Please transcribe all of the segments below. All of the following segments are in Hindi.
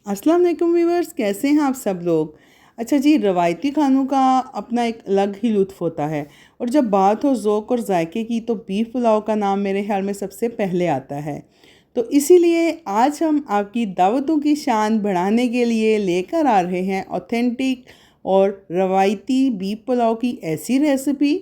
अस्सलाम वालेकुम व्यूअर्स, कैसे हैं आप सब लोग। अच्छा जी, रवायती खानों का अपना एक अलग ही लुत्फ़ होता है और जब बात हो ज़ौक़ और जायके की तो बीफ पुलाव का नाम मेरे ख़्याल में सबसे पहले आता है। तो इसीलिए आज हम आपकी दावतों की शान बढ़ाने के लिए लेकर आ रहे हैं ऑथेंटिक और रवायती बीफ पुलाव की ऐसी रेसिपी।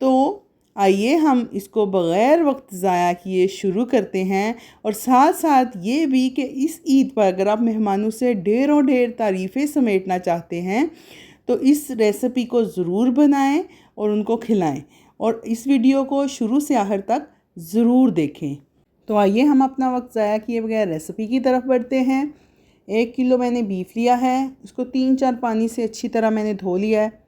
तो आइए हम इसको बग़ैर वक्त ज़ाया किए शुरू करते हैं, और साथ साथ ये भी कि इस ईद पर अगर आप मेहमानों से ढेरों ढेर तारीफ़ें समेटना चाहते हैं तो इस रेसिपी को ज़रूर बनाएं और उनको खिलाएं, और इस वीडियो को शुरू से आखिर तक ज़रूर देखें। तो आइए हम अपना वक्त ज़ाया किए बगैर रेसिपी की तरफ बढ़ते हैं। 1 किलो मैंने बीफ लिया है, इसको 3-4 पानी से अच्छी तरह मैंने धो लिया है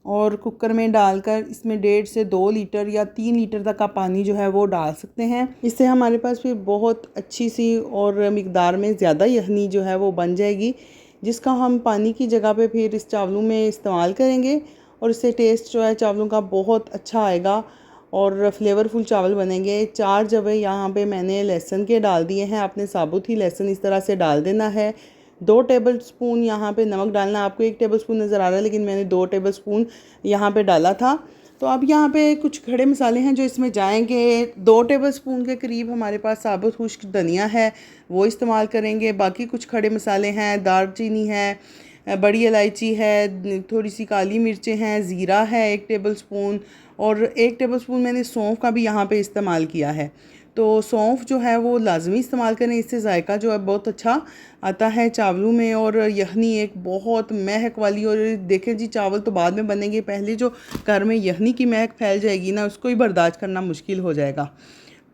और कुकर में डालकर इसमें 1.5 से 2 लीटर या 3 लीटर तक का पानी जो है वो डाल सकते हैं। इससे हमारे पास फिर बहुत अच्छी सी और मिकदार में ज़्यादा यखनी जो है वो बन जाएगी, जिसका हम पानी की जगह पे फिर इस चावलों में इस्तेमाल करेंगे और इससे टेस्ट जो है चावलों का बहुत अच्छा आएगा और फ्लेवरफुल चावल बनेंगे। 4 जवे यहाँ पे मैंने लहसुन के डाल दिए हैं, आपने साबुत ही लहसुन इस तरह से डाल देना है। 2 टेबल स्पून यहाँ पे नमक डालना, आपको 1 टेबल स्पून नज़र आ रहा है लेकिन मैंने 2 टेबल स्पून यहाँ पे डाला था। तो अब यहाँ पे कुछ खड़े मसाले हैं जो इसमें जाएंगे। 2 टेबल स्पून के करीब हमारे पास साबुत खुश्क धनिया है, वो इस्तेमाल करेंगे। बाकी कुछ खड़े मसाले हैं, दालचीनी है, बड़ी इलायची है, थोड़ी सी काली मिर्चें हैं, ज़ीरा है 1 टेबल स्पून, और 1 टेबल स्पून मैंने सौंफ का भी यहाँ पे इस्तेमाल किया है। तो सौंफ जो है वो लाजमी इस्तेमाल करें, इससे जायका जो है बहुत अच्छा आता है चावलों में। और यखनी एक बहुत महक वाली, और देखें जी चावल तो बाद में बनेंगे, पहले जो घर में यखनी की महक फैल जाएगी ना उसको ही बर्दाश्त करना मुश्किल हो जाएगा।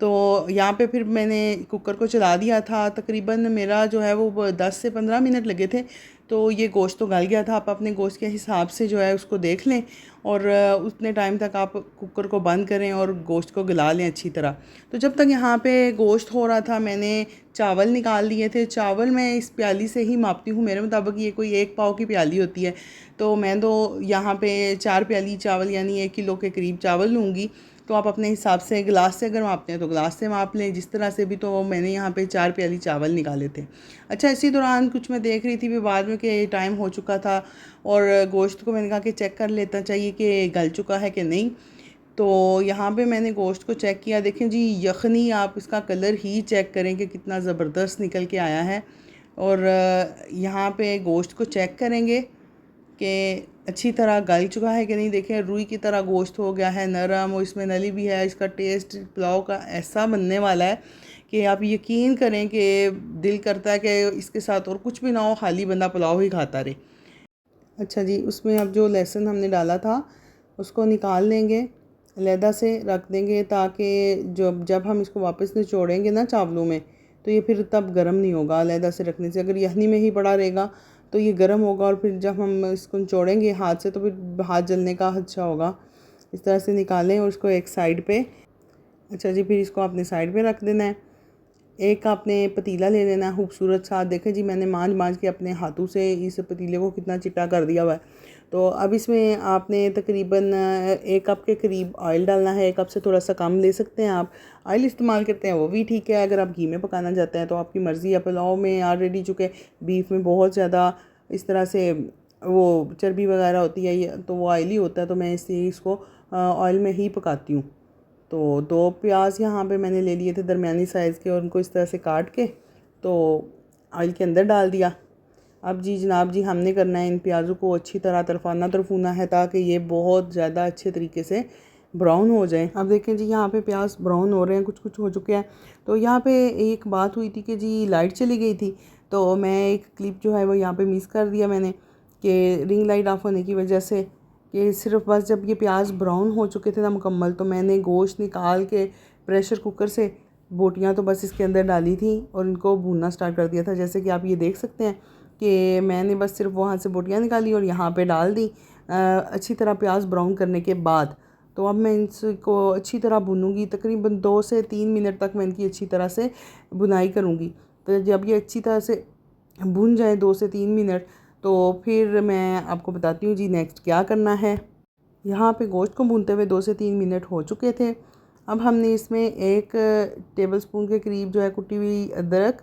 तो यहाँ पे फिर मैंने कुकर को चला दिया था, तकरीबन मेरा जो है वो 10 से 15 मिनट लगे थे। तो ये गोश्त तो गल गया था, आप अपने गोश्त के हिसाब से जो है उसको देख लें और उतने टाइम तक आप कुकर को बंद करें और गोश्त को गला लें अच्छी तरह। तो जब तक यहाँ पे गोश्त हो रहा था मैंने चावल निकाल लिए थे। चावल मैं इस प्याली से ही मापती हूँ, मेरे मुताबिक ये कोई 1 पाव की प्याली होती है, तो मैं तो यहाँ पे 4 प्याली चावल यानी 1 किलो के करीब चावल लूँगी। तो आप अपने हिसाब से गिलास से अगर मापते हैं तो गिलास से माप लें, जिस तरह से भी। तो मैंने यहाँ पे 4 प्याली चावल निकाले थे। अच्छा, इसी दौरान कुछ मैं देख रही थी भी बाद में कि टाइम हो चुका था और गोश्त को मैंने कहा कि चेक कर लेता चाहिए कि गल चुका है कि नहीं। तो यहाँ पे मैंने गोश्त को चेक किया, देखें जी यखनी, आप इसका कलर ही चेक करें कि कितना ज़बरदस्त निकल के आया है। और यहाँ पे गोश्त को चेक करेंगे कि अच्छी तरह गल चुका है कि नहीं। देखें रुई की तरह गोश्त हो गया है, नरम, और इसमें नली भी है। इसका टेस्ट पुलाव का ऐसा बनने वाला है कि आप यकीन करें कि दिल करता है कि इसके साथ और कुछ भी ना हो, खाली बंदा पुलाव ही खाता रहे। अच्छा जी, उसमें अब जो लहसुन हमने डाला था उसको निकाल लेंगे, अलहदा से रख देंगे, ताकि जब हम इसको वापस निचोड़ेंगे ना चावलों में तो ये फिर तब गर्म नहीं होगा। अलहदा से रखने से, अगर यखनी में ही पड़ा रहेगा तो ये गर्म होगा और फिर जब हम इसको निचोड़ेंगे हाथ से तो फिर हाथ जलने का खदशा होगा। इस तरह से निकालें और इसको एक साइड पे। अच्छा जी, फिर इसको आपने साइड पे रख देना है। एक आपने पतीला ले लेना है खूबसूरत सा। देखें जी मैंने मांझ के अपने हाथों से इस पतीले को कितना चिट्टा कर दिया हुआ है। तो अब इसमें आपने तकरीबन 1 कप के करीब ऑयल डालना है। 1 कप से थोड़ा सा कम ले सकते हैं आप। ऑयल इस्तेमाल करते हैं वो भी ठीक है, अगर आप घी में पकाना चाहते हैं तो आपकी मर्ज़ी है। पुलाव में ऑलरेडी चूँकि बीफ में बहुत ज़्यादा इस तरह से वो चर्बी वगैरह होती है तो वो ऑयली होता है, तो मैं इसको ऑयल में ही पकाती हूँ। तो 2 प्याज यहाँ पे मैंने ले लिए थे दरमियानी साइज़ के, और उनको इस तरह से काट के तो ऑयल के अंदर डाल दिया। अब जी जनाब जी, हमने करना है इन प्याज़ों को अच्छी तरह तरफूना है ताकि ये बहुत ज़्यादा अच्छे तरीके से ब्राउन हो जाए। अब देखें जी यहाँ पे प्याज ब्राउन हो रहे हैं, कुछ हो चुके हैं। तो यहाँ पे एक बात हुई थी कि जी लाइट चली गई थी, तो मैं एक क्लिप जो है वो यहाँ पे मिस कर दिया मैंने, कि रिंग लाइट ऑफ होने की वजह से। कि सिर्फ बस जब ये प्याज ब्राउन हो चुके थे ना मुकम्मल, तो मैंने गोश्त निकाल के प्रेशर कुकर से बोटियाँ तो बस इसके अंदर डाली थी और इनको भूनना स्टार्ट कर दिया था। जैसे कि आप ये देख सकते हैं कि मैंने बस सिर्फ वहाँ से बोटियाँ निकाली और यहाँ पे डाल दी अच्छी तरह प्याज ब्राउन करने के बाद। तो अब मैं इसको अच्छी तरह भूनूंगी, तकरीबन 2 से 3 मिनट तक मैं इनकी अच्छी तरह से बुनाई करूँगी। तो जब ये अच्छी तरह से भून जाए 2 से 3 मिनट, तो फिर मैं आपको बताती हूँ जी नेक्स्ट क्या करना है। यहाँ पे गोश्त को भूनते हुए 2 से 3 मिनट हो चुके थे। अब हमने इसमें 1 टेबल स्पून के करीब जो है कुटी हुई अदरक,